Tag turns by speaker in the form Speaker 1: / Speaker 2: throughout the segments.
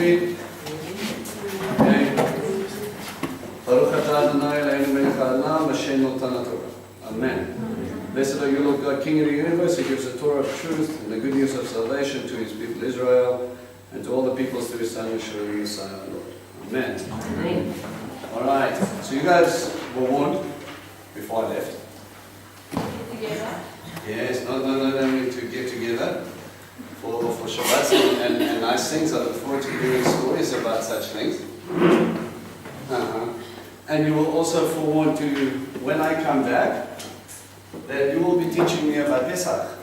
Speaker 1: read? Okay. Baruch atah Adonai Eloheinu melech haolam asher notan haTorah. Amen. Blessed are you, Lord God, King of the universe, who gives the Torah of truth and the good news of salvation to his people Israel and to all the peoples through his Son Yeshua the Messiah, our Lord. Amen.
Speaker 2: Amen.
Speaker 1: All right. So you guys were warned before I left.
Speaker 2: Together.
Speaker 1: Yes, no need to get together for Shabbat and nice things. I look forward to hearing stories about such things. And you will also forewarn to, when I come back, that you will be teaching me about Pesach.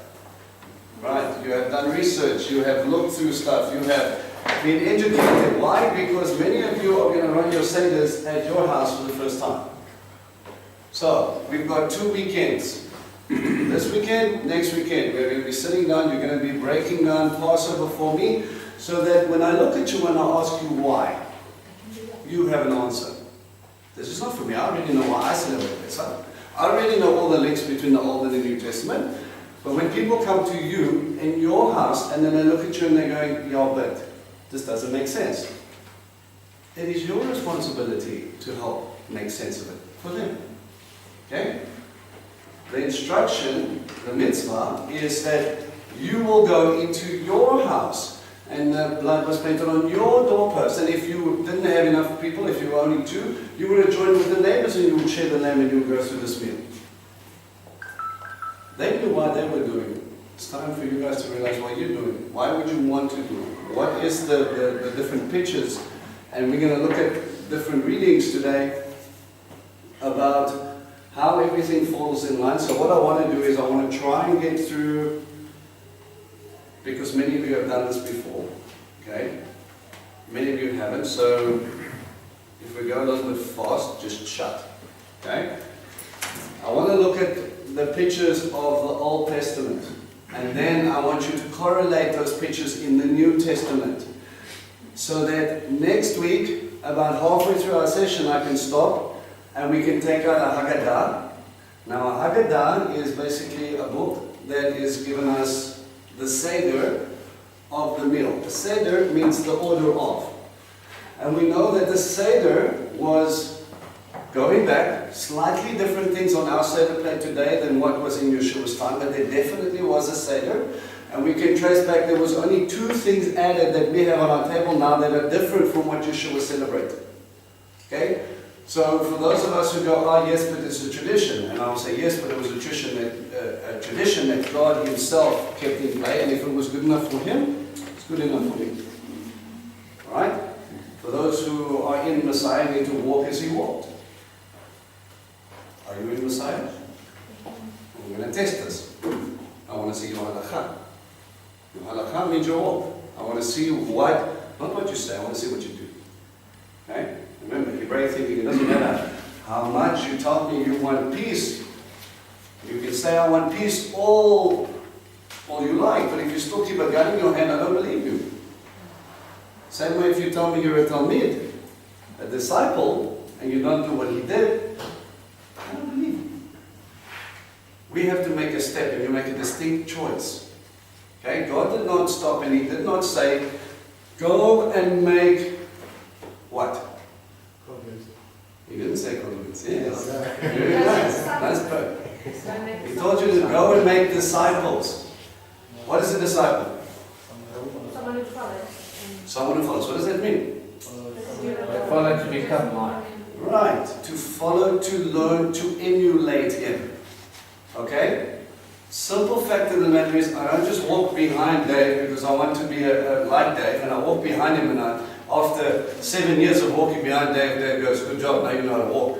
Speaker 1: Right? You have done research, you have looked through stuff, you have been educated. Why? Because many of you are going to run your seders at your house for the first time. So, we've got 2 weekends. This weekend, next weekend, we're going to be sitting down, you're going to be breaking down Passover for me, so that when I look at you and I ask you why, you have an answer. This is not for me, I already know why I celebrate Pesach. I already know all the links between the Old and the New Testament. But when people come to you in your house and then they look at you and they're going, yeah, but this doesn't make sense. It is your responsibility to help make sense of it for them. Okay? The instruction, the mitzvah, is that you will go into your house and the blood was painted on your doorpost. And if you didn't have enough people, if you were only 2, you would have joined with the neighbors and you would share the lamb and you would go through this meal. They knew why they were doing it. It's time for you guys to realize what you're doing. Why would you want to do it? What is the different pictures? And we're going to look at different readings today about how everything falls in line. So what I want to do is I want to try and get through, because many of you have done this before, okay? Many of you haven't, so if we go a little bit fast, just shut, okay? I want to look at the pictures of the Old Testament, and then I want you to correlate those pictures in the New Testament, so that next week, about halfway through our session, I can stop and we can take out a Haggadah. Now, a Haggadah is basically a book that is given us the Seder of the meal. The Seder means the order of. And we know that the Seder was, going back, slightly different things on our Seder plate today than what was in Yeshua's time, but there definitely was a Seder. And we can trace back, there was only 2 things added that we have on our table now that are different from what Yeshua celebrated. Okay? So for those of us who go, oh yes, but it's a tradition, and I'll say yes, but it was a tradition that God himself kept in play, and if it was good enough for him, it's good enough for me. Alright? For those who are in Messiah need to walk as he walked. Are you in Messiah? I'm going to test this. I want to see your halakha. Your halakha means your walk. I want to see what, not what you say, I want to see what you do. Okay? Remember, Hebraic thinking, it doesn't matter how much you tell me you want peace. You can say, I want peace all you like, but if you still keep a gun in your hand, I don't believe you. Same way if you tell me you're a Talmid, a disciple, and you don't do what he did, I don't believe you. We have to make a step, and you make a distinct choice. Okay? God did not stop, and he did not say, go and make what? He didn't say converts. Yes. Very nice. Nice prayer. He told you to go and make disciples. What is a disciple?
Speaker 2: Someone who follows.
Speaker 1: Someone who follows. What does that mean?
Speaker 3: Follow to become like.
Speaker 1: Right. To follow, to learn, to emulate him. Okay? Simple fact of the matter is, I don't just walk behind Dave because I want to be like Dave, and I walk behind him, and after 7 years of walking behind Dave, Dave goes, good job, now you know how to walk.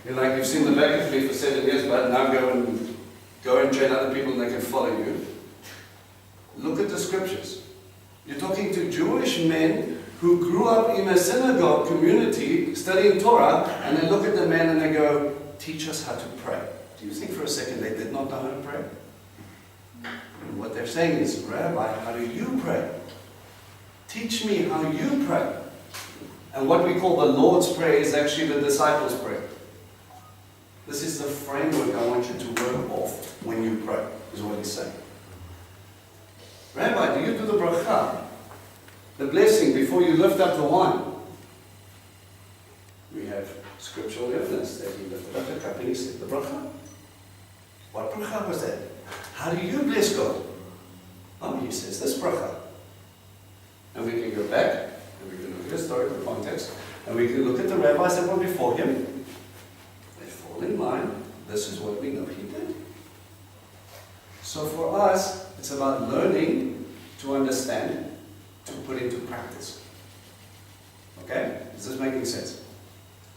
Speaker 1: You're like, you've seen the back of me for 7 years, but now go and train other people and they can follow you. Look at the scriptures. You're talking to Jewish men who grew up in a synagogue community studying Torah, and they look at the man and they go, teach us how to pray. Do you think for a second they did not know how to pray? And what they're saying is, Rabbi, how do you pray? Teach me how you pray. And what we call the Lord's Prayer is actually the disciples' prayer. This is the framework I want you to work off when you pray, is what he's saying. Rabbi, do you do the bracha? The blessing before you lift up the wine. We have scriptural evidence that he lifted up the cup and he said the bracha. What bracha was that? How do you bless God? Oh, he says this bracha. And we can go back and we can look at the historical context and we can look at the rabbis that were before him. They fall in line. This is what we know he did. So for us, it's about learning to understand, to put into practice. Okay? Is this making sense?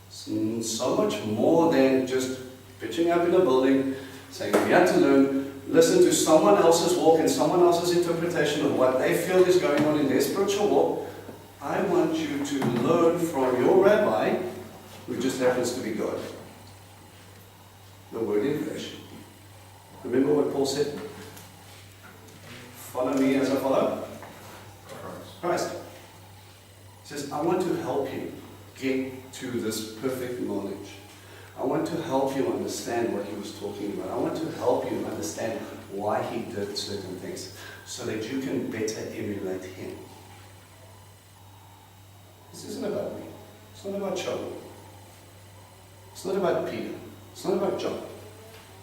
Speaker 1: So much more than just pitching up in a building, saying we have to learn, listen to someone else's walk and someone else's interpretation of what they feel is going on in their spiritual walk. I want you to learn from your rabbi, who just happens to be God. The word in flesh. Remember what Paul said? Follow me as I follow Christ. He says, I want to help you get to this perfect knowledge. I want to help you understand what he was talking about. I want to help you understand why he did certain things so that you can better emulate him. This isn't about me. It's not about Shaul. It's not about Peter. It's not about John.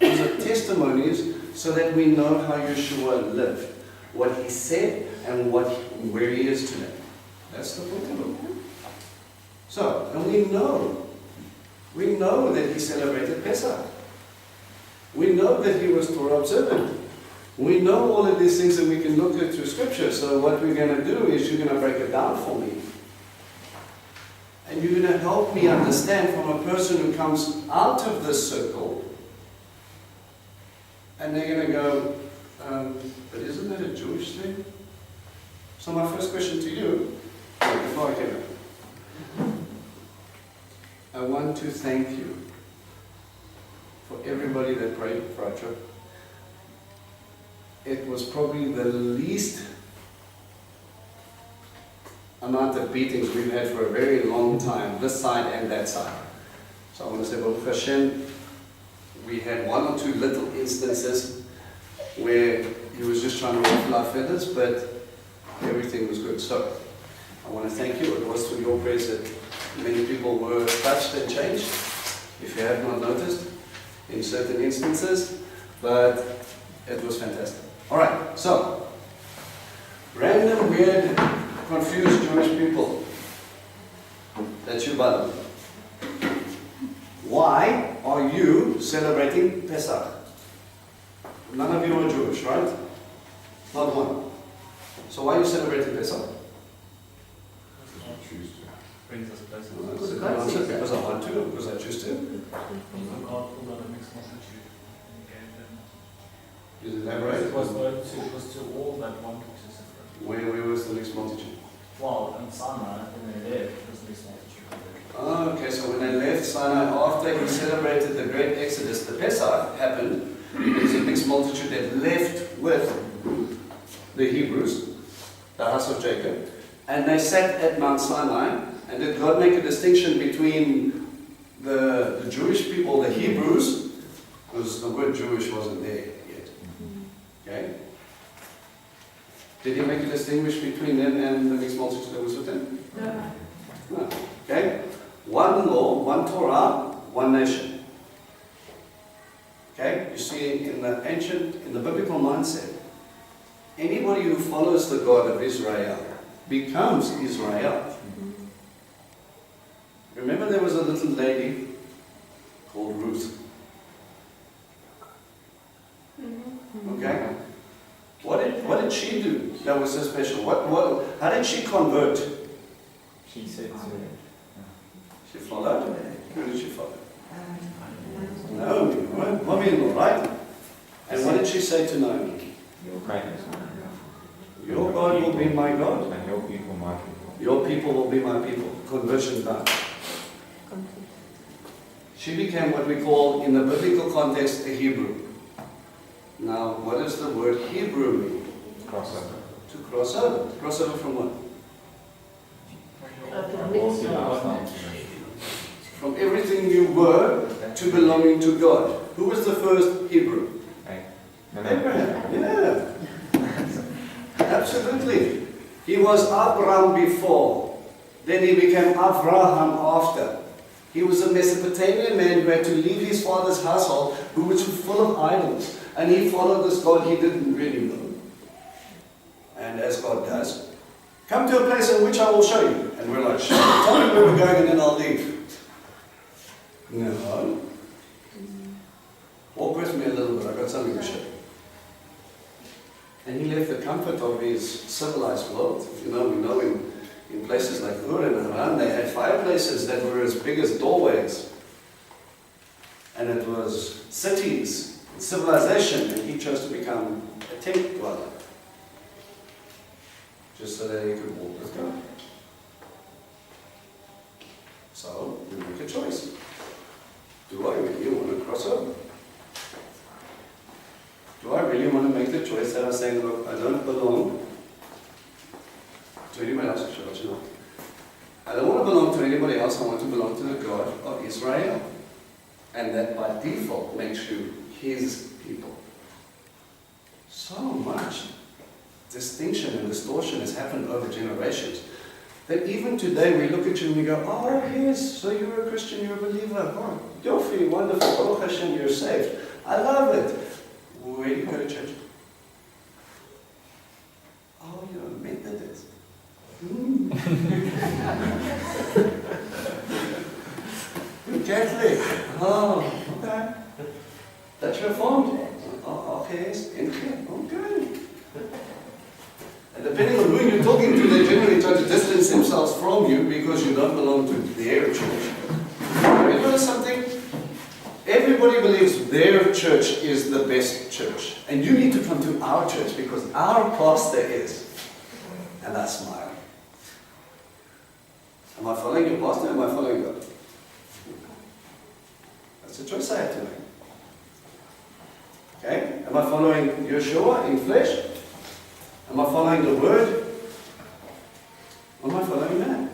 Speaker 1: These are testimonies so that we know how Yeshua lived, what he said, and where he is today. That's the point of it. So, and we know that he celebrated Pesach. We know that he was Torah observant. We know all of these things that we can look at through Scripture. So what we're going to do is you're going to break it down for me. And you're going to help me understand from a person who comes out of this circle, and they're going to go, but isn't that a Jewish thing? So my first question to you, before I get it, I want to thank you for everybody that prayed for our trip. It was probably the least amount of beatings we've had for a very long time, this side and that side. So I want to say, Baruch Hashem, we had one or two little instances where he was just trying to ruffle our feathers, but everything was good. So I want to thank you. It was through your prayers that many people were touched and changed, if you have not noticed, in certain instances, but it was fantastic. Alright, so, random, weird, confused Jewish people. That's your button. Why are you celebrating Pesach? None of you are Jewish, right? Not one. So why are you celebrating Pesach?
Speaker 3: Brings us closer.
Speaker 1: Well, that's a good answer. Because I want to, because I choose to.
Speaker 3: God pulled out a mixed multitude and gave them.
Speaker 1: You elaborate?
Speaker 3: It was to all that wanted to separate.
Speaker 1: Where was the mixed multitude?
Speaker 3: Well, in Sinai, when they left, it was a mixed multitude.
Speaker 1: Oh, okay, so when they left Sinai, after he celebrated the great Exodus, the Pesach happened. There was a mixed multitude that left with the Hebrews, the house of Jacob, and they sat at Mount Sinai. And did God make a distinction between the Jewish people, the Hebrews, because the word Jewish wasn't there yet. Okay? Did he make a distinction between them and the mixed multitude that was with them?
Speaker 2: No.
Speaker 1: No. Okay? One law, one Torah, one nation. Okay? You see, in the biblical mindset, anybody who follows the God of Israel becomes Israel. Remember there was a little lady called Ruth. Okay? What did she do that was so special? How did she convert?
Speaker 3: She said so.
Speaker 1: She followed? Who did she follow? Naomi, right? Mother-in-law, right? And what did she say to Naomi?
Speaker 4: Your kindness.
Speaker 1: Your God will be my God.
Speaker 4: And your people my people.
Speaker 1: Your people will be my people. Conversion done. She became what we call, in the biblical context, a Hebrew. Now, what does the word Hebrew mean?
Speaker 4: Crossover.
Speaker 1: To cross over. Cross over from what? From everything you were to belonging to God. Who was the first Hebrew?
Speaker 4: Hey.
Speaker 1: Abraham. Yeah. Absolutely. He was Abram before, then he became Avraham after. He was a Mesopotamian man who had to leave his father's household, who was full of idols. And he followed this God he didn't really know. And as God does, come to a place in which I will show you. And we're like, tell me where we're going and then I'll leave. No. Walk with me a little bit, I've got something to show you. And he left the comfort of his civilized world. You know, we know in places like Ur and Haran, they had fireplaces that were as big as doorways. And it was cities, civilization, and he chose to become a tent dweller. Just so that he could walk with God. So, you make a choice. Do I really want to cross over? Do I really want to make the choice that I'm saying, look, I don't belong to anybody else? Should I let you know? I don't want to belong to anybody else. I want to belong to the God of Israel. And that by default makes you his people. So much distinction and distortion has happened over generations that even today we look at you and we go, oh yes, so you're a Christian, you're a believer. Oh, you're feeling wonderful. Baruch Hashem, you're saved. I love it. Where do you go to church? Oh, you're a Methodist. You're Catholic. Oh, okay. That's Reformed. Oh, okay, yes. Okay. And depending on who you're talking to, they generally try to distance themselves from you because you don't belong to their church. You know something? Everybody believes their church is the best church. And you need to come to our church because our pastor is. And I smile. Am I following your pastor or am I following God? That's a choice I have to make. Okay? Am I following Yeshua in flesh? Am I following the word? Or am I following man?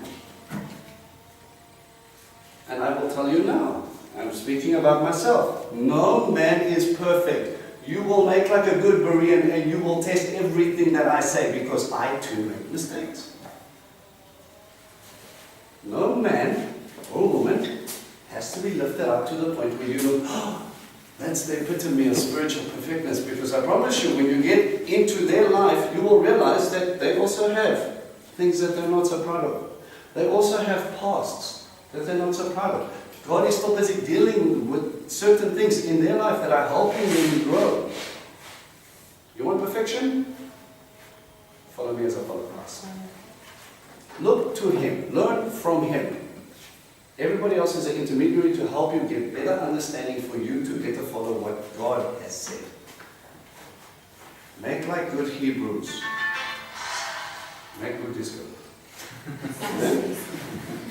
Speaker 1: And I will tell you now, I'm speaking about myself. No man is perfect. You will make like a good Berean and you will test everything that I say because I too make mistakes. No man or woman has to be lifted up to the point where you go, oh, that's the epitome of spiritual perfectness, because I promise you, when you get into their life, you will realize that they also have things that they're not so proud of. They also have pasts that they're not so proud of. God is still busy dealing with certain things in their life that are helping them grow. You want perfection? Follow me as I follow Christ. Look to Him. Learn from Him. Everybody else is an intermediary to help you get better understanding for you to better follow what God has said. Make like good Hebrews. Make good is good.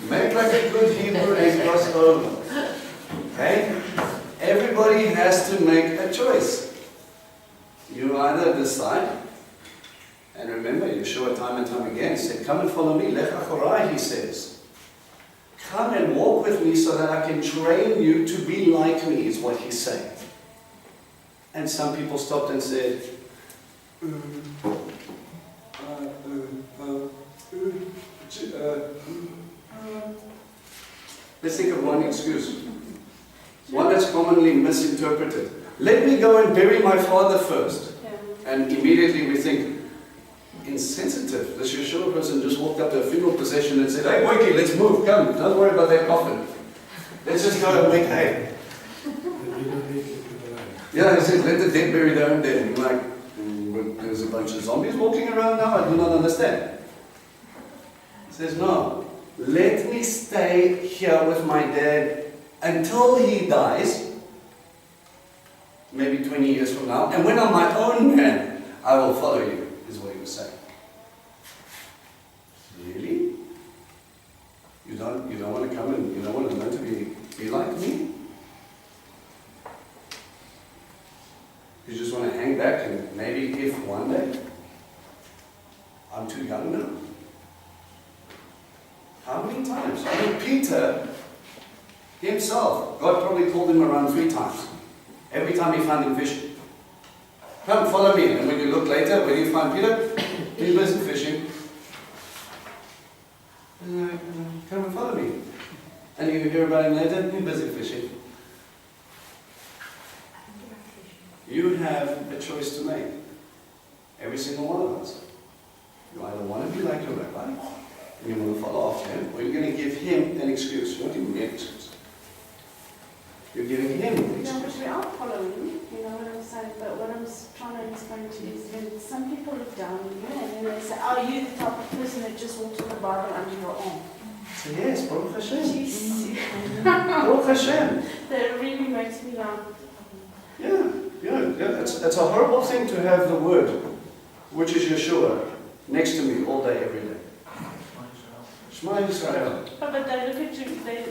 Speaker 1: Make like a good Hebrew and cross over. Okay? Everybody has to make a choice. You either decide, and remember, Yeshua time and time again said, come and follow me. Lech achorai, he says. Come and walk with me so that I can train you to be like me, is what he's saying. And some people stopped and said, let's think of one excuse. One that's commonly misinterpreted. Let me go and bury my father first. And immediately we think, insensitive. This Yeshua person just walked up to a funeral procession and said, hey, Boyki, let's move, come, don't worry about that coffin. Let's just go and make hay. Yeah, he says, let the dead bury their own dead. I'm like, there's a bunch of zombies walking around now, I do not understand. He says, no, let me stay here with my dad until he dies, maybe 20 years from now, and when I'm my own man, I will follow you, is what he was saying. Really? You don't want to come and you don't want to learn to be like me? You just want to hang back and maybe if one day, I'm too young now. How many times? I mean, Peter himself, God probably called him around 3 times. Every time he found him fishing. Come, follow me. And when you look later, where do you find Peter? He's busy fishing. Come and follow me. And you hear about him later, you're busy fishing. You have a choice to make. Every single one of us. You either want to be like your rabbi, and you want to follow after him, or you're going to give him an excuse. You're not even an excuse. You're giving him an
Speaker 5: No, but
Speaker 1: excuse.
Speaker 5: we are following, you know what I'm saying, but what I'm trying to explain to you is when some people look down on you and then they say, oh, you're the type of person that just walks with the Bible under your arm.
Speaker 1: So yes, Baruch Hashem.
Speaker 5: Jeez.
Speaker 1: Baruch Hashem.
Speaker 5: That really makes me laugh.
Speaker 1: Yeah. That's a horrible thing to have the word, which is Yeshua, next to me all day, every day. Shema Yisrael.
Speaker 5: But they look at you, they're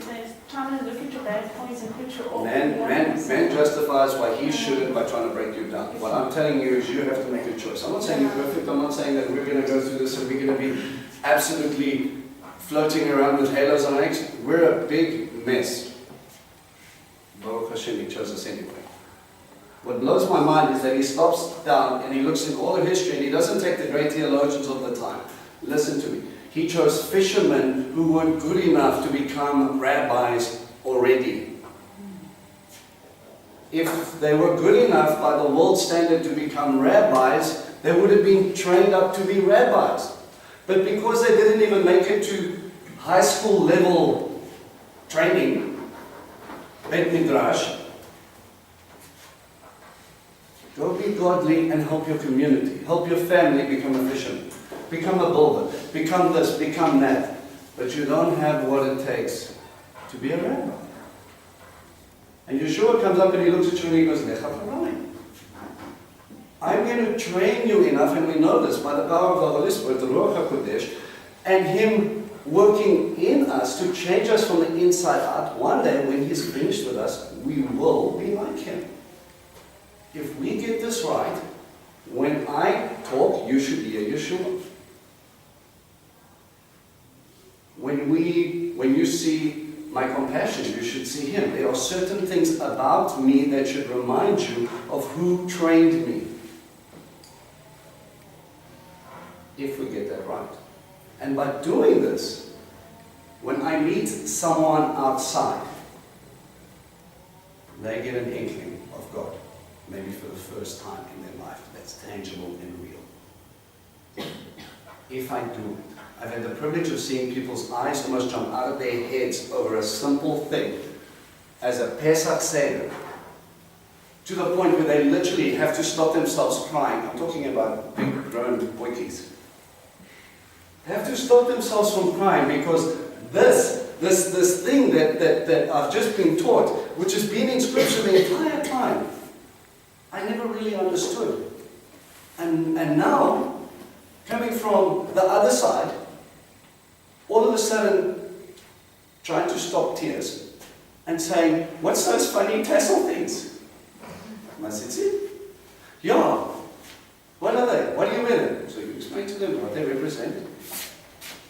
Speaker 5: trying to look at your bad points and put you off.
Speaker 1: Man justifies why he shouldn't by trying to break you down. What I'm telling you is you have to make a choice. I'm not saying you're perfect. I'm not saying that we're going to go through this and we're going to be absolutely floating around with halos on our necks. We're a big mess. Baruch Hashem, he chose us anyway. What blows my mind is that he stops down and he looks in all of history and he doesn't take the great theologians of the time. Listen to me. He chose fishermen who weren't good enough to become rabbis already. If they were good enough by the world standard to become rabbis, they would have been trained up to be rabbis. But because they didn't even make it to high school level training, Bet Midrash, go be godly and help your community. Help your family become a fisherman. Become a builder. Become this, become that. But you don't have what it takes to be a rabbi. And Yeshua comes up and he looks at you and he goes, Lecha Farai. I'm going to train you enough, and we know this by the power of the Holy Spirit, the Ruach HaKodesh, and Him working in us to change us from the inside out. One day, when He's finished with us, we will be like Him. If we get this right, when I talk, you should hear Yeshua. When you see my compassion, you should see Him. There are certain things about me that should remind you of who trained me. If we get that right. And by doing this, when I meet someone outside, they get an inkling of God. Maybe for the first time in their life, that's tangible and real. If I do it, I've had the privilege of seeing people's eyes almost jump out of their heads over a simple thing as a Pesach Seder, to the point where they literally have to stop themselves crying. I'm talking about big grown boykies. They have to stop themselves from crying because this thing that I've just been taught, which has been in Scripture the entire time, I never really understood. And now, coming from the other side, all of a sudden trying to stop tears and saying, what's those funny tassel things? And I said, see? Yeah. What are they? What do you mean? So you explain to them what they represent.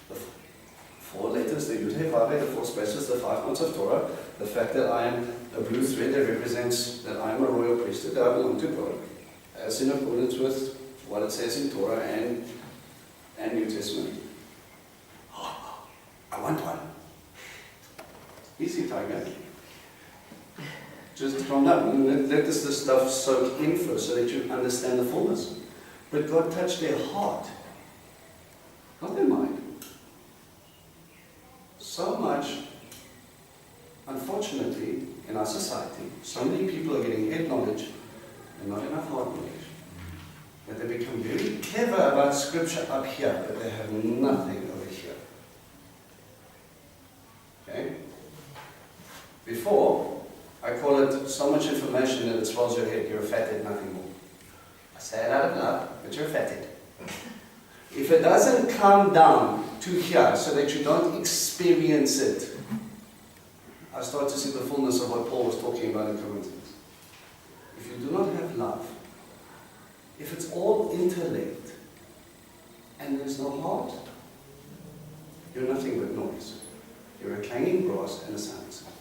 Speaker 1: The 4 letters, the Yud He Vav He, the 4 spaces, the 5 months of Torah, the fact that I am a blue thread that represents that I am a royal priesthood, that I belong to God, as in accordance with what it says in Torah and New Testament. I want one. Easy, Tiger. Just calm down. Let this stuff soak in first so that you understand the fullness. But God touched their heart, not their mind. So much, unfortunately, in our society, so many people are getting head knowledge and not enough heart knowledge. That they become very clever about Scripture up here, but they have nothing over here. Okay? Before, I call it so much information that it swells your head. You're a fathead, nothing more. I say it out of love, but you're a fathead. If it doesn't come down to here so that you don't experience it, I start to see the fullness of what Paul was talking about in Corinthians. If you do not have love, if it's all intellect and there's no heart, you're nothing but noise. You're a clanging brass and a sounding cymbal.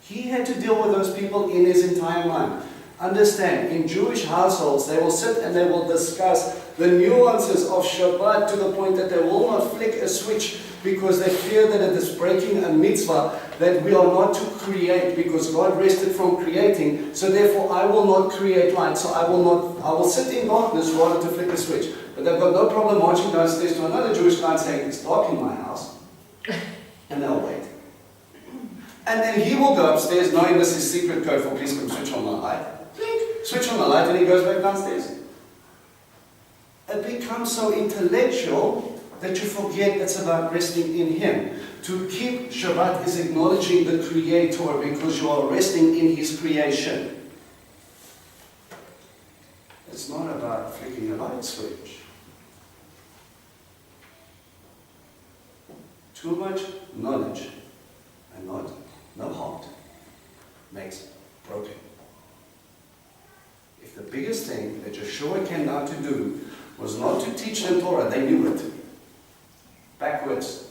Speaker 1: He had to deal with those people in his entire mind. Understand, in Jewish households, they will sit and they will discuss the nuances of Shabbat to the point that they will not flick a switch because they fear that it is breaking a mitzvah that we are not to create because God rested from creating. So therefore I will not create light. So I will sit in darkness rather to flick a switch. But they've got no problem marching downstairs to another Jewish guy and saying, it's dark in my house. And they'll wait. And then he will go upstairs knowing this is secret code for please come switch on the light. Blink, switch on the light and he goes back downstairs. It becomes so intellectual that you forget it's about resting in Him. To keep Shabbat is acknowledging the Creator because you are resting in His creation. It's not about flicking a light switch. Too much knowledge and no heart makes broken. If the biggest thing that Yeshua came down to do was not to teach them Torah, they knew it. Backwards.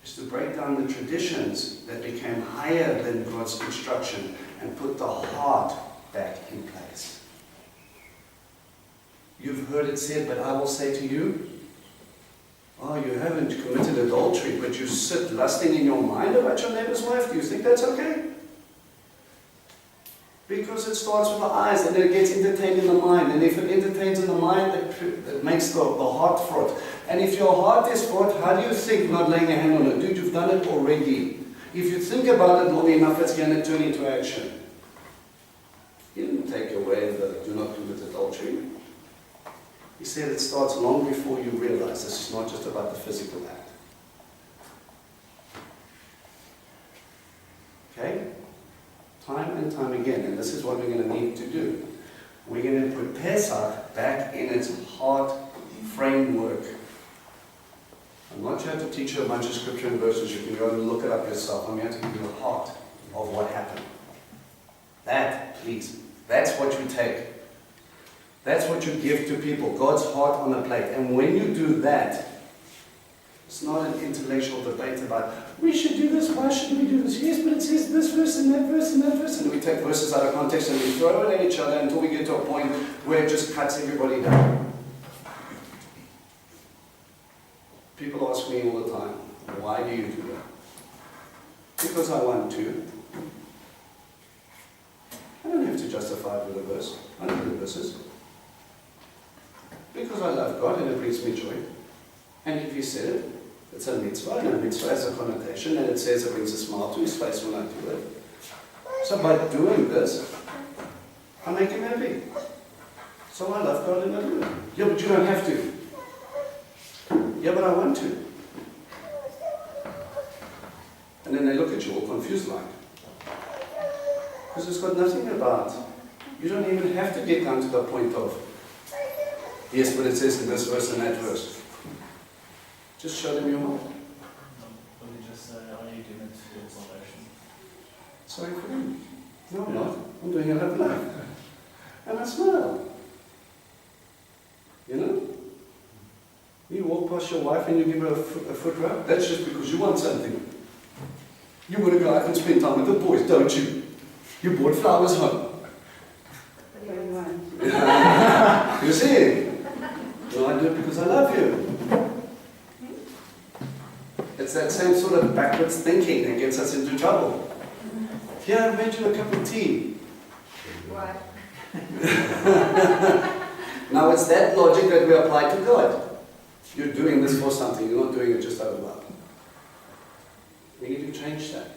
Speaker 1: Is to break down the traditions that became higher than God's instruction and put the heart back in place. You've heard it said, but I will say to you, oh, you haven't committed adultery, but you sit lusting in your mind about your neighbor's wife. Do you think that's okay? Because it starts with the eyes and then it gets entertained in the mind. And if it entertains in the mind, it makes the heart fraught. And if your heart is fraught, how do you think not laying a hand on it? Dude, you've done it already. If you think about it long enough, it's going to turn into action. He didn't take away the do not commit adultery. He said it starts long before you realize this is not just about the physical act. Okay? Time and time again, and this is what we're going to need to do. We're going to put Pesach back in its heart framework. I'm not here to teach you a bunch of scripture and verses. You can go and look it up yourself. I'm here to give you the heart of what happened. That, please, that's what you take. That's what you give to people, God's heart on a plate. And when you do that, it's not an intellectual debate about, we should do this, why shouldn't we do this? Yes, but it says this verse and that verse and that verse. And we take verses out of context and we throw it at each other until we get to a point where it just cuts everybody down. People ask me all the time, why do you do that? Because I want to. I don't have to justify it with a verse. I know the verses. Because I love God and it brings me joy. And if He said it, it's a mitzvah, and a mitzvah has a connotation, and it says it brings a smile to His face when I do it. So by doing this, I make Him happy. So I love God and I do it. Yeah, but you don't have to. Yeah, but I want to. And then they look at you all confused like. Because it's got nothing about, you don't even have to get down to the point of, yes, but it says in this verse and that verse. Just show them your heart.
Speaker 3: But you just say, are you doing it for salvation?
Speaker 1: Sorry for them. No, I'm not. I'm doing it out of love. And I smile. You know? You walk past your wife and you give her a foot rub. That's just because you want something. You want to go out and spend time with the boys, don't you? You brought flowers home. You see? No, I do it because I love you. It's that same sort of backwards thinking that gets us into trouble. Here, I've made you a cup of tea.
Speaker 2: Why?
Speaker 1: Now it's that logic that we apply to God. You're doing this for something, you're not doing it just out of love. We need to change that.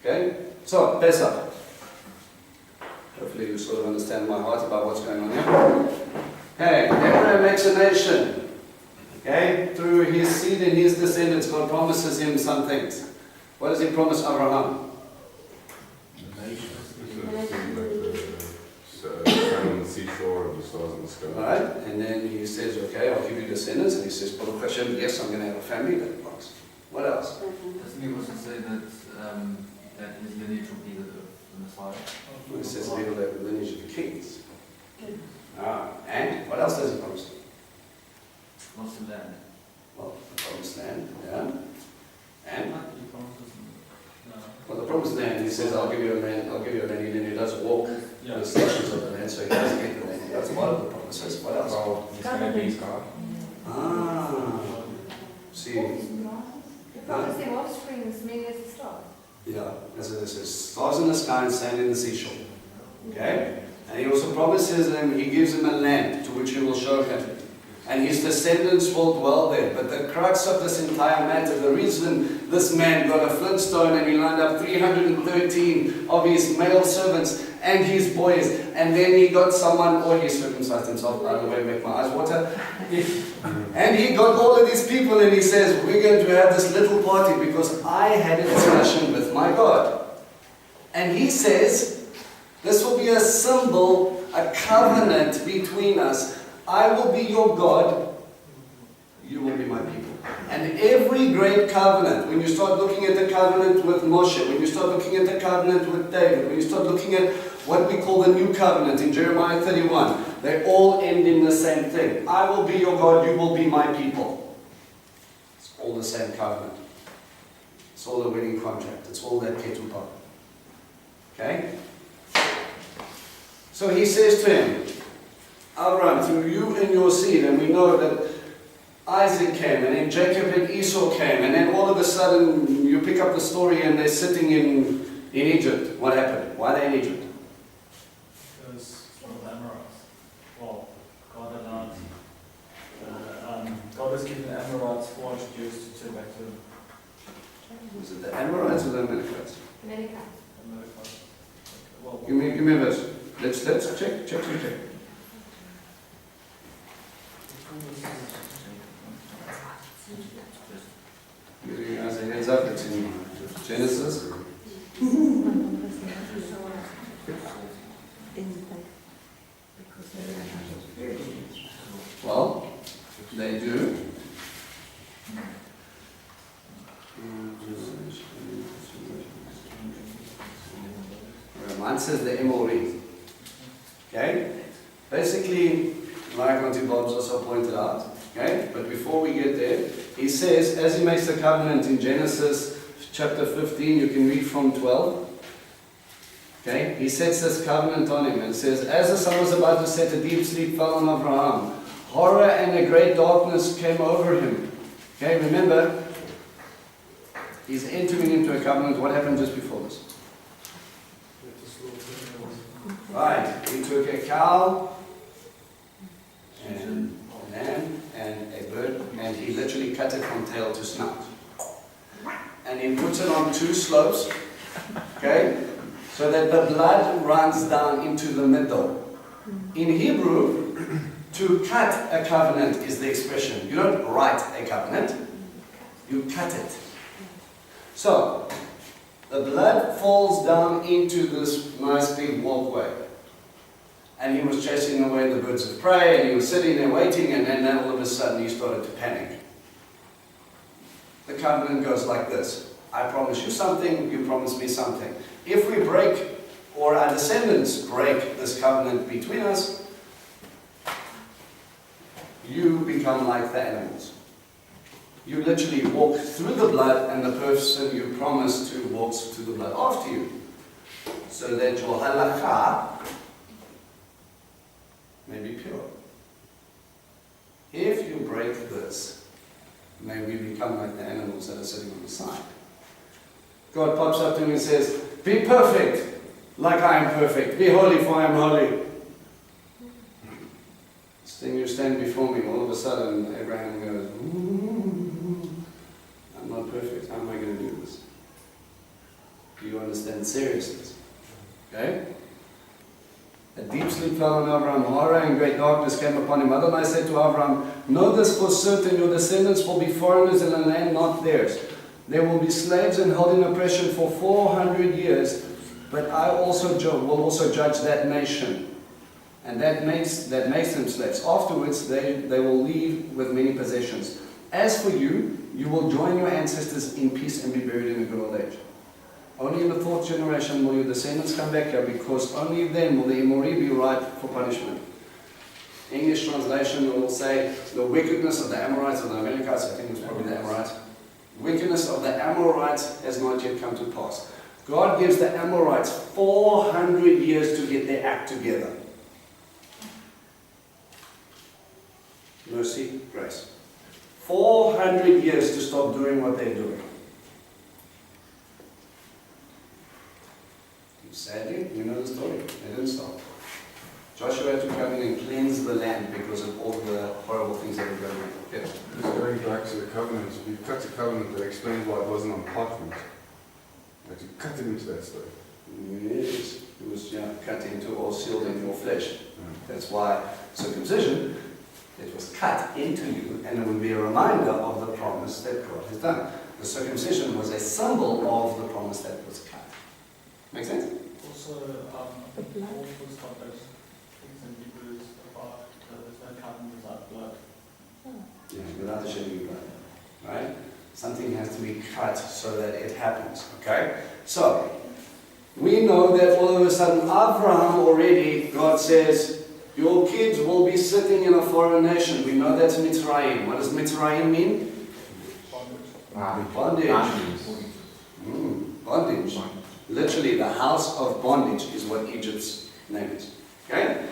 Speaker 1: Okay? So, Pesach. Hopefully you sort of understand my heart about what's going on here. Okay, Abraham makes a nation. Okay? Through his seed and his descendants, God promises him some things. What does He promise Abraham?
Speaker 4: On the seashore of the stars in the sky.
Speaker 1: Alright? And then He says, okay, I'll give you descendants. And He says, Baruch Hashem, yes, I'm going to have a family. That promise. What else?
Speaker 6: Doesn't He also say that that his lineage will be the Messiah?
Speaker 1: He says he will have the lineage of the kings. And what else does He promise?
Speaker 6: Lost the land.
Speaker 1: Well, the promised land, yeah. And?
Speaker 3: He promises no.
Speaker 1: Well, the promised land, He says, I'll give you a land, and then He doesn't walk the sections of the land, so He doesn't get the land. That's one of the promises. What else?
Speaker 4: So he's gonna be God.
Speaker 1: Ah, see,
Speaker 2: The prophecy of offspring is many as the stars.
Speaker 1: yeah, as it says, stars in the sky and sand in the seashore. Okay? And he also promises him, he gives him a land to which he will show him. And his descendants will dwell there. But the crux of this entire matter, the reason this man got a flintstone and he lined up 313 of his male servants and his boys, and then he got someone, or he circumcised himself, by the way, make my eyes water. And he got all of these people and he says, we're going to have this little party because I had a discussion with my God. And he says, this will be a symbol, a covenant between us. I will be your God, you will be my people. And every great covenant, when you start looking at the covenant with Moshe, when you start looking at the covenant with David, when you start looking at what we call the new covenant in Jeremiah 31, they all end in the same thing. I will be your God, you will be my people. It's all the same covenant. It's all the wedding contract. It's all that ketubah. Okay? So he says to him, Abraham, through you and your seed, and we know that Isaac came, and then Jacob and Esau came, and then all of a sudden you pick up the story and they're sitting in Egypt. What happened? Why are they in Egypt?
Speaker 3: Because one of the Amorites. Well, God allowed. God has given the Amorites 400 years to turn back to
Speaker 1: Was it the Amorites or the Amalekites?
Speaker 2: America.
Speaker 3: Amalekites. Well,
Speaker 1: Give me a verse. Let's check. Giving you guys a heads up, it's in Genesis. Well, they do. Mine says the Emori. Okay? Basically, like Auntie Bob's also pointed out, okay? But before we get there, he says, as he makes the covenant in Genesis chapter 15, you can read from 12. Okay? He sets this covenant on him and says, as the sun was about to set, a deep sleep fell on Abraham. Horror and a great darkness came over him. Okay, remember, he's entering into a covenant. What happened just before this? Right, he took a cow and a lamb and a bird, and he literally cut it from tail to snout. And he puts it on two slopes, okay, so that the blood runs down into the middle. In Hebrew, to cut a covenant is the expression. You don't write a covenant, you cut it. So, the blood falls down into this nice big walkway. And he was chasing away the birds of prey, and he was sitting there waiting, and then all of a sudden he started to panic. The covenant goes like this. I promise you something, you promise me something. If we break, or our descendants break this covenant between us, you become like the animals. You literally walk through the blood, and the person you promised to walks through the blood after you. So that your halakha may be pure. If you break this, may we become like the animals that are sitting on the side. God pops up to him and says, be perfect, like I am perfect. Be holy, for I am holy. Then you stand before me, all of a sudden Abraham goes, I'm not perfect, how am I going to do this? Do you understand seriousness? Okay? A deep sleep fell on Abraham, horror and great darkness came upon him. Adonai said to Abraham, know this for certain, your descendants will be foreigners in a land not theirs. They will be slaves and held in oppression for 400 years, but I also will also judge that nation. And that makes them slaves. Afterwards, they will leave with many possessions. As for you, you will join your ancestors in peace and be buried in a good old age. Only in the fourth generation will your descendants come back here, because only then will the Emori be ripe for punishment. English translation will say, the wickedness of the Amorites or the Amalekites, I think it's probably the Amorites. Wickedness of the Amorites has not yet come to pass. God gives the Amorites 400 years to get their act together. mercy, grace. 400 years to stop doing what they're doing. Sadly, we know the story. They didn't stop. Joshua had to come in and cleanse the land because of all the horrible things that were going on. Yeah.
Speaker 4: Just going back to the covenant, we cut the covenant that explained why it wasn't on parchment. Like you cut it into that stuff.
Speaker 1: Yes, it was cut into or sealed in your flesh. That's why circumcision, it was cut into you, and it would be a reminder of the promise that God has done. The circumcision was a symbol of the promise that was cut. Make sense?
Speaker 3: Also, Paul was taught that things in Hebrews about there's no covenant without blood.
Speaker 1: Yeah, without the shedding of blood. Right? Something has to be cut so that it happens. Okay? So, we know that all of a sudden, Abraham already, God says, your kids will be sitting in a foreign nation. We know that's Mitzrayim. What does Mitzrayim mean? Bondage. Bondage. Literally, the house of bondage is what Egypt's name is. Okay?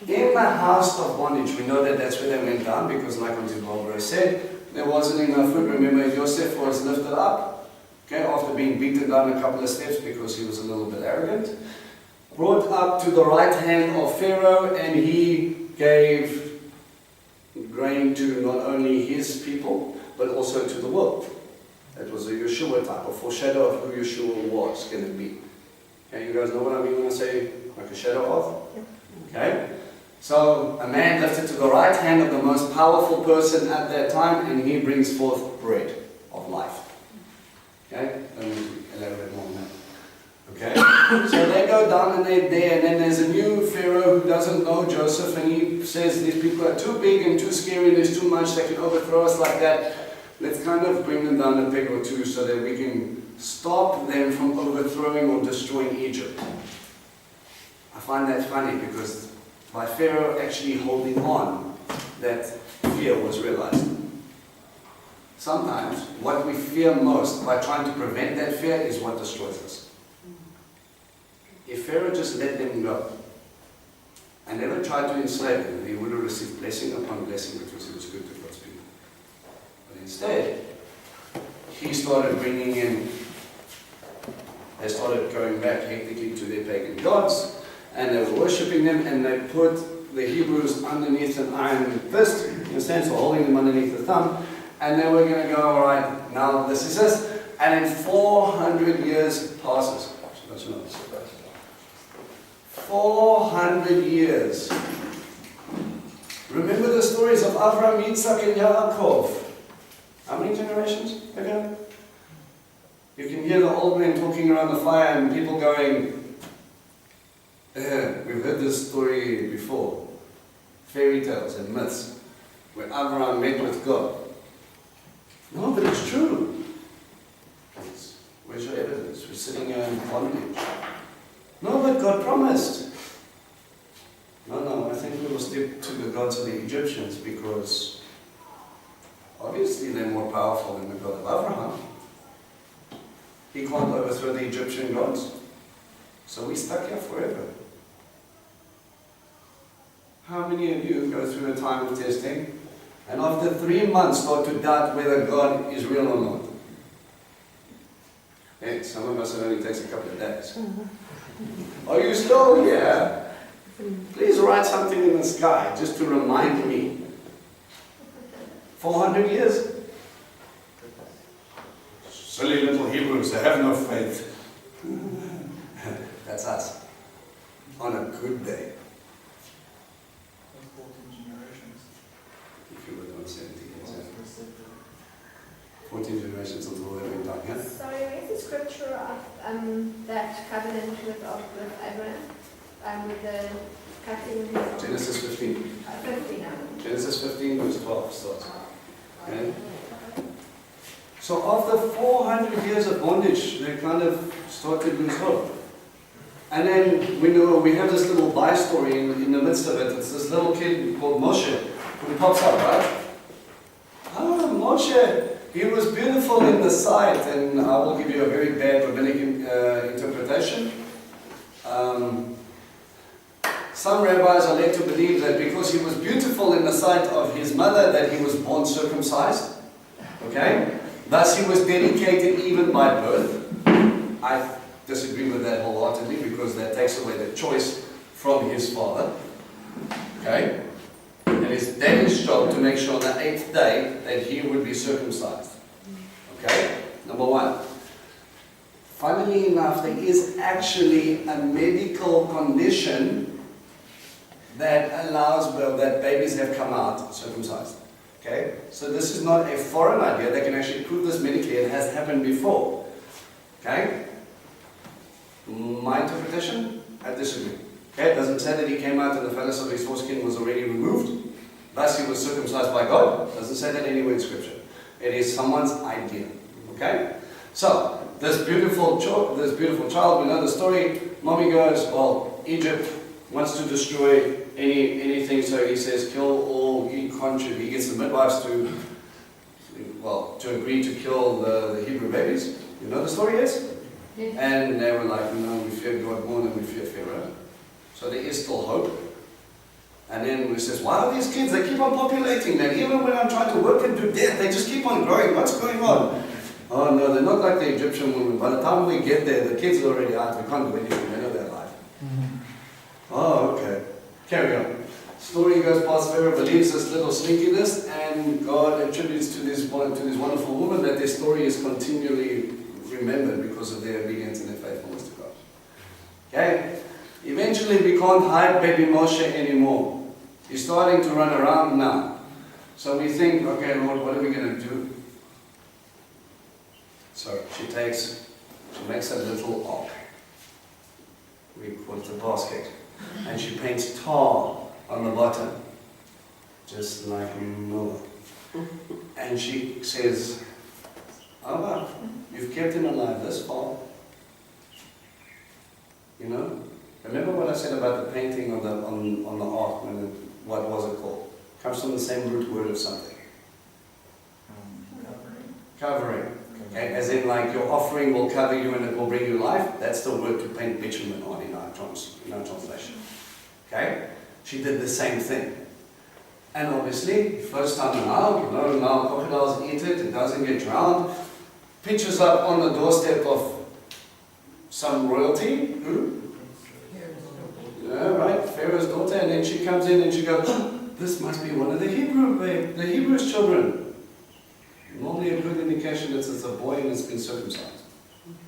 Speaker 1: In the house of bondage, we know that that's where they went down because, like what Barbara said, there wasn't enough food. Remember, Joseph was lifted up, okay, after being beaten down a couple of steps because he was a little bit arrogant. Brought up to the right hand of Pharaoh, and he gave grain to not only his people, but also to the world. It was a Yeshua type, a foreshadow of who Yeshua was going to be. Okay, you guys know what I mean when I say like a shadow of? Okay? So, a man lifted to the right hand of the most powerful person at that time, and he brings forth bread of life. Okay? Let me elaborate more on that. Okay? So they go down and they're there, and then there's a new Pharaoh who doesn't know Joseph, and he says these people are too big and too scary, there's too much, they can overthrow us like that. Let's kind of bring them down a peg or two so that we can stop them from overthrowing or destroying Egypt. I find that funny because by Pharaoh actually holding on, that fear was realized. Sometimes what we fear most by trying to prevent that fear is what destroys us. If Pharaoh just let them go and never tried to enslave them, he would have received blessing upon blessing because he was good to God's people. But instead, he started bringing in, they started going back hectically to their pagan gods, and they were worshipping them, and they put the Hebrews underneath an iron fist, in a sense, or holding them underneath the thumb, and they were going to go, all right, now this is us, and then 400 years passes. 400 years. Remember the stories of Avraham, Yitzhak, and Yaakov. How many generations ago? You can hear the old men talking around the fire and people going, we've heard this story before. Fairy tales and myths, where Abraham met with God. No, but it's true. Where's your evidence? We're sitting here in bondage. No, but God promised. No, I think we will stick to the gods of the Egyptians because obviously they're more powerful than the God of Abraham. He can't overthrow the Egyptian gods. So we're stuck here forever. How many of you go through a time of testing and after 3 months start to doubt whether God is real or not? Hey, some of us it only takes a couple of days. Are you still here? Please write something in the sky just to remind me. 400 years? Silly little Hebrews, they have no faith. That's us. On a good day.
Speaker 3: 14 generations.
Speaker 1: If you were on 70 years. 14 generations until they went down, yeah?
Speaker 2: Sorry, where's the scripture of that covenant with Abraham? With the cutting of
Speaker 1: Genesis 15.
Speaker 2: 15.
Speaker 1: Genesis 15 verse 12 starts. Okay? So after 400 years of bondage, they kind of started to lose hope. And then we have this little by story in the midst of it. It's this little kid called Moshe who pops up, right? Ah, Moshe, he was beautiful in the sight, and I will give you a very bad rabbinic interpretation. Some rabbis are led to believe that because he was beautiful in the sight of his mother, that he was born circumcised. Okay? Thus he was dedicated even by birth. I disagree with that wholeheartedly because that takes away the choice from his father. Okay? And it's then his job to make sure on the 8th day that he would be circumcised. Okay? Number one. Funnily enough, there is actually a medical condition that allows, well, that babies have come out circumcised. Okay? So this is not a foreign idea. They can actually prove this medically. It has happened before. Okay? My interpretation? I disagree. Okay? It doesn't say that he came out and the phallus of his foreskin was already removed. Thus he was circumcised by God. It doesn't say that anywhere in Scripture. It is someone's idea. Okay? So, this beautiful child, we know the story. Mommy goes, well, Egypt wants to destroy anything, so he says, kill all, he gets the midwives to agree to kill the Hebrew babies. You know the story, yes?
Speaker 2: Yes.
Speaker 1: And they were like, no, we fear God more than we fear Pharaoh. So there is still hope. And then he says, why are these kids, they keep on populating, and even when I'm trying to work them to death, they just keep on growing. What's going on? Oh no, they're not like the Egyptian women. By the time we get there, the kids are already out. We can't do anything. They know they're alive. Oh, okay. Carry on. Story goes past Pharaoh, believes this little sneakiness, and God attributes to this wonderful woman that their story is continually remembered because of their obedience and their faithfulness to God. Okay? Eventually, we can't hide baby Moshe anymore. He's starting to run around now. So we think, okay, Lord, what are we going to do? So she makes a little ark. We call it a basket. And she paints tar on the bottom, just like Noah. And she says, oh wow, you've kept him alive this far. You know? Remember what I said about the painting on the ark, what was it called? Comes from the same root word of something. Covering. Okay? As in like your offering will cover you and it will bring you life. That's the word to paint bitumen on in our translation. Okay? She did the same thing. And obviously, first time now crocodiles eat it, it doesn't get drowned. Pitches up on the doorstep of some royalty. Who? Yeah, right, Pharaoh's daughter, and then she comes in and she goes, oh, this must be one of the Hebrews' children. Normally a good indication that it's a boy and it's been circumcised.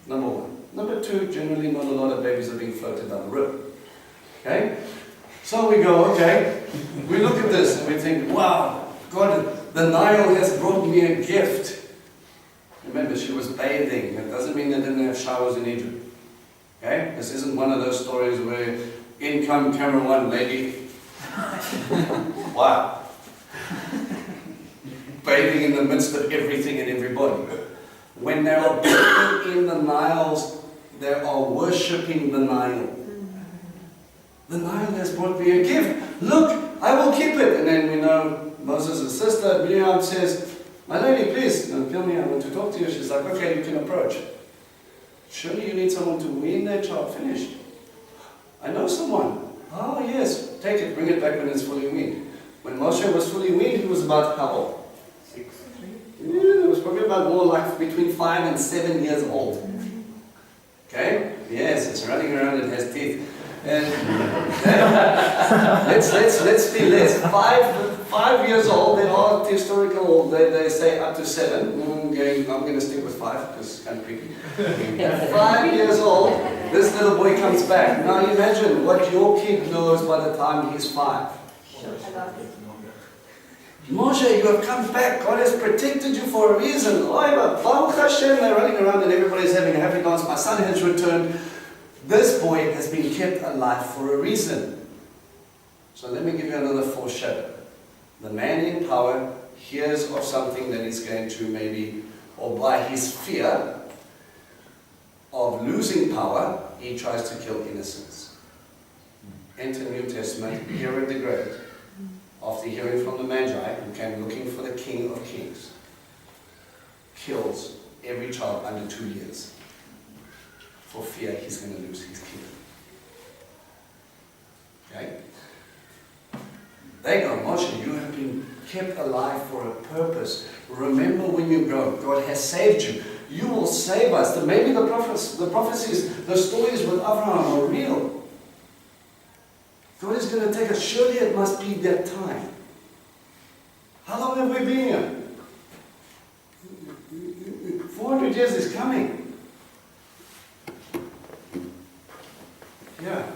Speaker 1: Number one. Number two, generally not a lot of babies are being floated down the river. Okay? So we go, okay, we look at this and we think, wow, God, the Nile has brought me a gift. Remember, she was bathing. That doesn't mean they didn't have showers in Egypt. Okay? This isn't one of those stories where in come camera one lady. Wow. Bathing in the midst of everything and everybody. When there are people in the Niles, they are worshipping the Nile. The Nile has brought me a gift. Look, I will keep it. And then we know Moses' sister, Miriam, says, my lady, please, don't kill me, I want to talk to you. She's like, okay, you can approach. Surely you need someone to wean their child. Finished. I know someone. Oh, yes. Take it, bring it back when it's fully weaned. When Moshe was fully weaned, he was about how old? 6. Yeah, it was probably about more like between 5 and 7 years old. Okay? Yes, it's running around, it has teeth. And let's be less. 5 years old, they are historical, they say up to 7. I'm going to stick with 5 because it's kind of creepy. 5 years old, this little boy comes back. Now imagine what your kid knows by the time he's 5. Moshe, you have come back. God has protected you for a reason. Baruch Hashem, they're running around and everybody's having a happy dance. My son has returned. This boy has been kept alive for a reason. So let me give you another foreshadow. The man in power hears of something that is going to maybe, or by his fear of losing power, he tries to kill innocents. Enter New Testament, Herod the Great, after hearing from the Magi, who came looking for the King of Kings, kills every child under 2 years for fear he's going to lose his kingdom. Okay? They go, Moshe, you have been kept alive for a purpose. Remember when you go, God has saved you. You will save us. Maybe the prophecies, the stories with Abraham are real. God is going to take us. Surely it must be that time. How long have we been here? 400 years is coming. Yeah.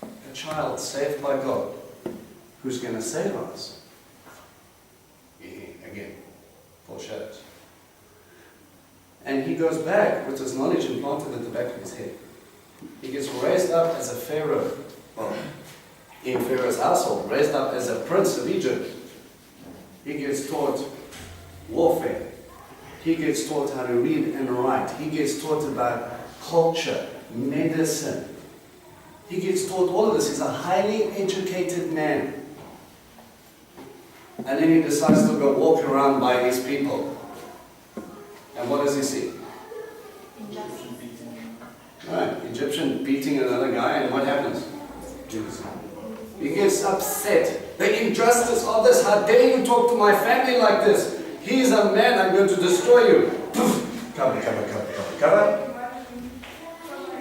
Speaker 1: A child saved by God. Who's going to save us? Again, foreshadows. And he goes back with his knowledge implanted at the back of his head. He gets raised up as a pharaoh. Well, in Pharaoh's household, raised up as a prince of Egypt. He gets taught warfare. He gets taught how to read and write. He gets taught about culture, medicine. He gets taught all of this. He's a highly educated man. And then he decides to go walk around by his people. And what does he see? Right, Egyptian beating another guy, and what happens? He gets upset. The injustice of this. How dare you talk to my family like this? He's a man, I'm going to destroy you. Cover.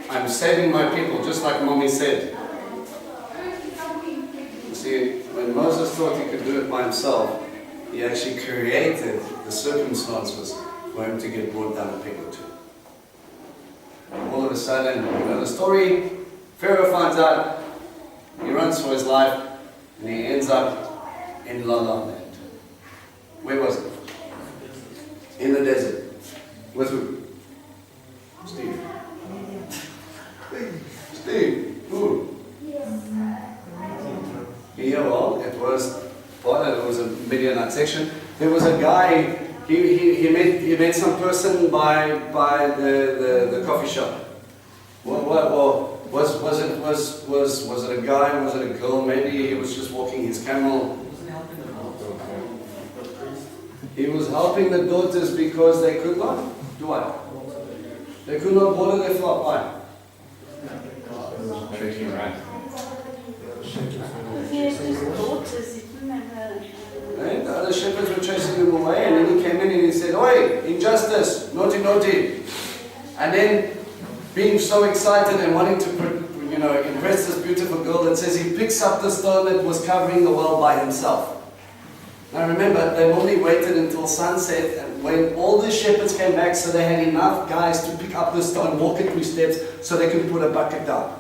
Speaker 1: I'm saving my people, just like Mommy said. You see, when Moses thought he could do it by himself, he actually created the circumstances for him to get brought down a peg or two. And all of a sudden, you know the story, Pharaoh finds out, he runs for his life, and he ends up in La La Land. Where was it? In the desert. With who? Steve. Steve. Who? Yeah, well, it was a Midianite section. There was a guy, he met some person by the coffee shop. Well, was it a guy? Was it a girl? Maybe he was just walking his camel. He was helping the daughters because they could not do what? They could not water their flock. Why? Right? The other shepherds were chasing him away, and then he came in and he said, "Oi, injustice, naughty, naughty." And then, being so excited and wanting to, impress this beautiful girl, it says he picks up the stone that was covering the well by himself. Now remember, they only waited until sunset, and when all the shepherds came back, so they had enough guys to pick up the stone, walk it 3 steps, so they could put a bucket down.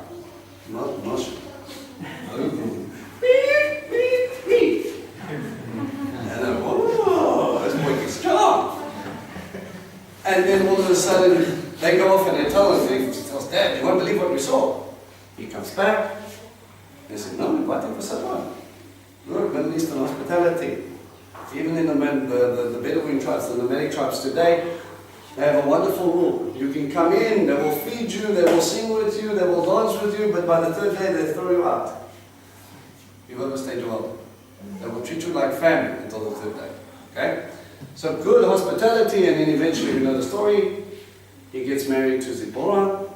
Speaker 1: Not Moshe. And then, whoa, this boy is strong. And then all of a sudden, they go off and they tell him, he tells Dad, you won't believe what we saw. He comes back, they say, no, what for someone? Look, Middle Eastern hospitality. Even in the Bedouin tribes, the nomadic tribes today, they have a wonderful rule. You can come in, they will feed you, they will sing with you, they will dance with you, but by the 3rd day they throw you out. You've overstayed your welcome. They will treat you like family until the 3rd day. Okay? So good hospitality, and then eventually, you know the story, he gets married to Zipporah.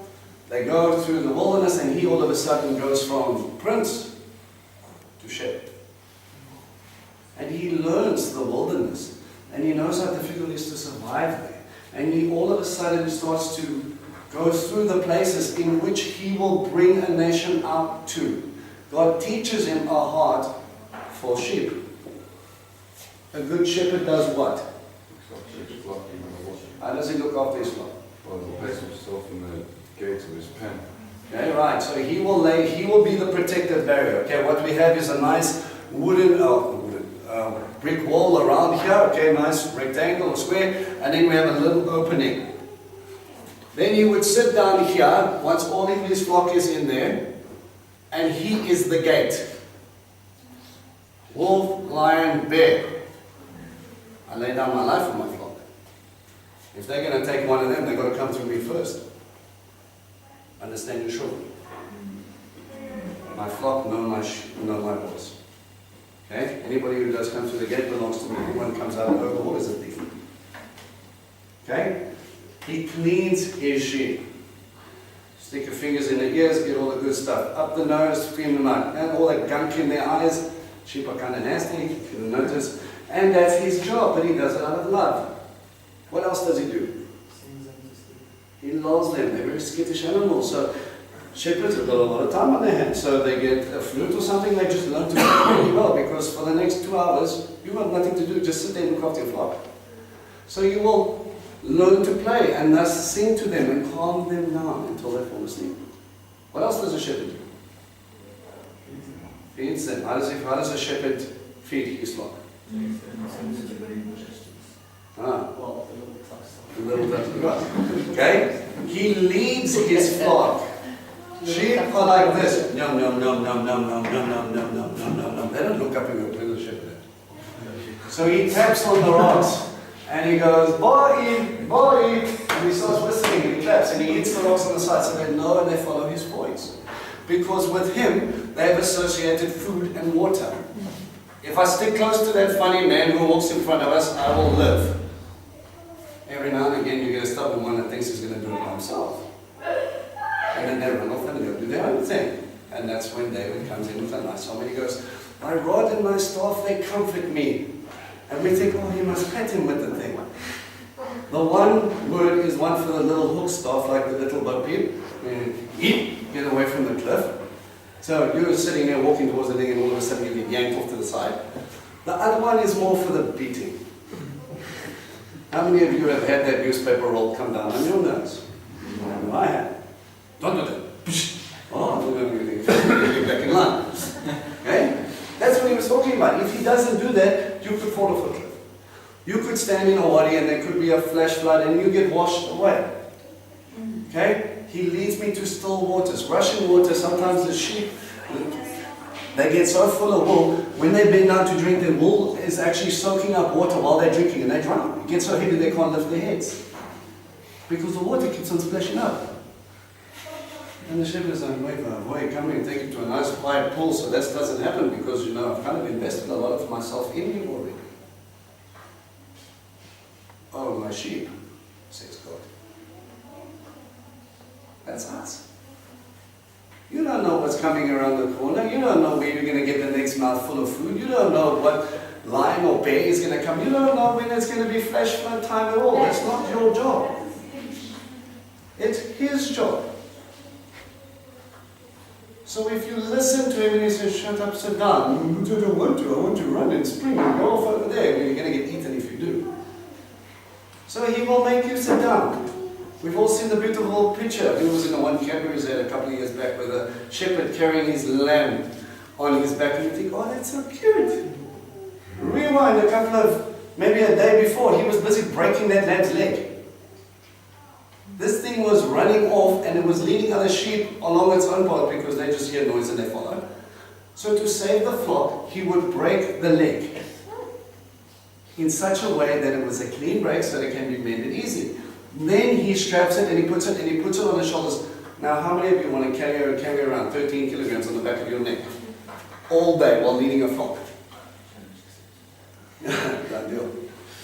Speaker 1: They go through the wilderness, and he all of a sudden goes from prince to shepherd. And he learns the wilderness, and he knows how difficult it is to survive there. And he all of a sudden starts to go through the places in which he will bring a nation out to. God teaches him a heart for sheep. A good shepherd does what? How does he look after his flock?
Speaker 4: Well, he places himself in the gates of his pen.
Speaker 1: Okay, right. So he will be the protective barrier. Okay, what we have is a nice wooden brick wall around here. Okay, nice rectangle or square, and then we have a little opening. Then he would sit down here once all of his flock is in there, and he is the gate. Wolf, lion, bear. I lay down my life for my flock. If they're going to take one of them, they've got to come through me first. Understand you surely. My flock know my voice. Okay? Anybody who does come through the gate belongs to me. Anyone comes out overall is a thief. Okay? He cleans his sheep. Stick your fingers in the ears, get all the good stuff. Up the nose, clean them out. And all that gunk in their eyes, Sheep are kind of nasty, if you notice. And that's his job, but he does it out of love. What else does he do?
Speaker 3: Sings them to sleep.
Speaker 1: He lulls them. They're very skittish animals. So shepherds have got a lot of time on their hands. So they get a flute or something, they just learn to play really well, because for the next 2 hours, you've got nothing to do, just sit there and look after your flock. So you will learn to play and thus sing to them and calm them down until they fall asleep. What else does a shepherd do? Feeds them. How does a shepherd feed his flock? Ah,
Speaker 3: Well, the little tucks.
Speaker 1: a little bit, right. Okay? He leads his flock. Sheep are like this. Nom, nom, nom, nom, nom, nom, nom, nom, nom, nom, nom, nom, nom. They don't look up and go, where's the shepherd at? So he taps on the rocks and he goes, boy, boy, and he starts whistling and he claps and he hits the rocks on the side so they know and they follow his voice. Because with him, they have associated food and water. If I stick close to that funny man who walks in front of us, I will live. Every now and again you get a stubborn one that thinks he's going to do it by himself. And then they run off and go do their own thing. And that's when David comes in with a nice psalm and he goes, my rod and my staff, they comfort me. And we think, oh, you must pet him with the thing. The one word is one for the little hook staff, like the little bo peep. Get away from the cliff. So you're sitting there walking towards the thing and all of a sudden you get yanked off to the side. The other one is more for the beating. How many of you have had that newspaper roll come down on your nose? I have. Don't do that. Oh, I'm going to get back in line. Okay? That's what he was talking about. If he doesn't do that, you could fall off a cliff. You could stand in a wadi and there could be a flash flood and you get washed away. Okay? He leads me to still waters. Rushing water, sometimes the sheep, they get so full of wool, when they bend down to drink, the wool is actually soaking up water while they're drinking and they drown. It gets so heavy they can't lift their heads. Because the water keeps on splashing up. And the shepherds are like, boy, come here and take it to a nice quiet pool so that doesn't happen because, you know, I've kind of invested a lot of myself in you already. Oh, my sheep, says God. That's us. You don't know what's coming around the corner. You don't know where you're going to get the next mouthful of food. You don't know what lion or bear is going to come. You don't know when it's going to be flash flood time at all. That's not your job. It's his job. So if you listen to him and he says, shut up, sit down. I don't want to. I want to run and spring and go off over there. Well, you're going to get eaten if you do. So he will make you sit down. We've all seen the beautiful picture. It was in the one camp we was at a couple of years back with a shepherd carrying his lamb on his back. And you think, oh, that's so cute. Rewind a couple of, maybe a day before, he was busy breaking that lamb's leg. This thing was running off and it was leading other sheep along its own path because they just hear noise and they follow. So to save the flock, he would break the leg in such a way that it was a clean break so that it can be mended easy. Then he straps it and he puts it on his shoulders. Now how many of you want to carry around 13 kilograms on the back of your neck all day while leading a flock? Done deal.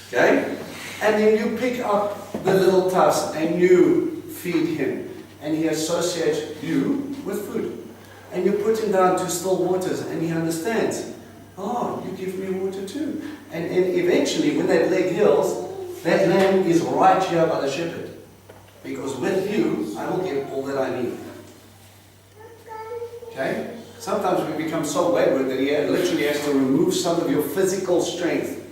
Speaker 1: Okay? And then you pick up the little tufts and you feed him. And he associates you with food. And you put him down to still waters and he understands. Oh, you give me water too. And eventually when that leg heals, that lamb is right here by the shepherd. Because with you, I will get all that I need. Okay? Sometimes we become so wayward that he literally has to remove some of your physical strength.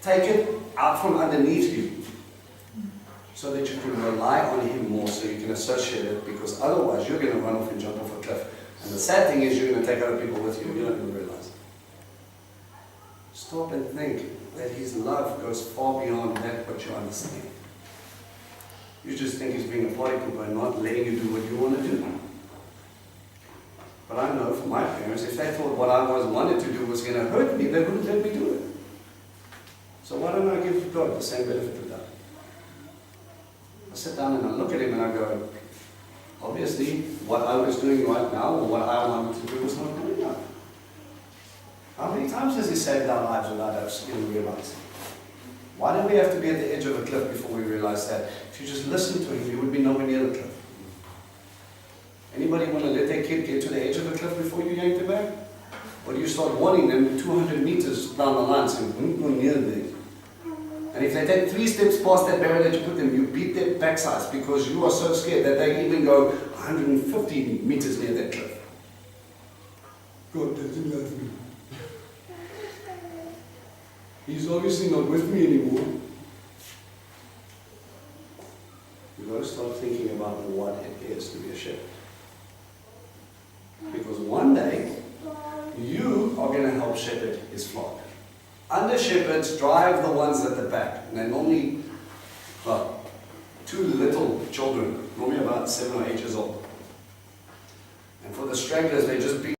Speaker 1: Take it out from underneath you. So that you can rely on him more, so you can associate it. Because otherwise, you're going to run off and jump off a cliff. And the sad thing is, you're going to take other people with you. You don't even realize. Stop and think that his love goes far beyond that what you understand. You just think he's being a party pooper and not letting you do what you want to do. But I know from my parents, if they thought what I wanted to do was going to hurt me, they wouldn't let me do it. So why don't I give God the same benefit of that? I sit down and I look at him and I go, obviously what I was doing right now or what I wanted to do was not good enough. How many times has he saved our lives without us even realizing? Why do we have to be at the edge of a cliff before we realize that? If you just listen to him, you would be nowhere near the cliff. Anybody want to let their kid get to the edge of a cliff before you yank them back? Or do you start warning them 200 meters down the line, saying, don't go near there? And if they take 3 steps past that barrier that you put them, you beat their backsides because you are so scared that they even go 150 meters near that cliff. God doesn't love me. He's obviously not with me anymore. You've got to start thinking about what it is to be a shepherd. Because one day, you are going to help shepherd his flock. Under shepherds drive the ones at the back. And they're normally, well, 2 little children, normally about 7 or 8 years old. And for the stragglers, they just big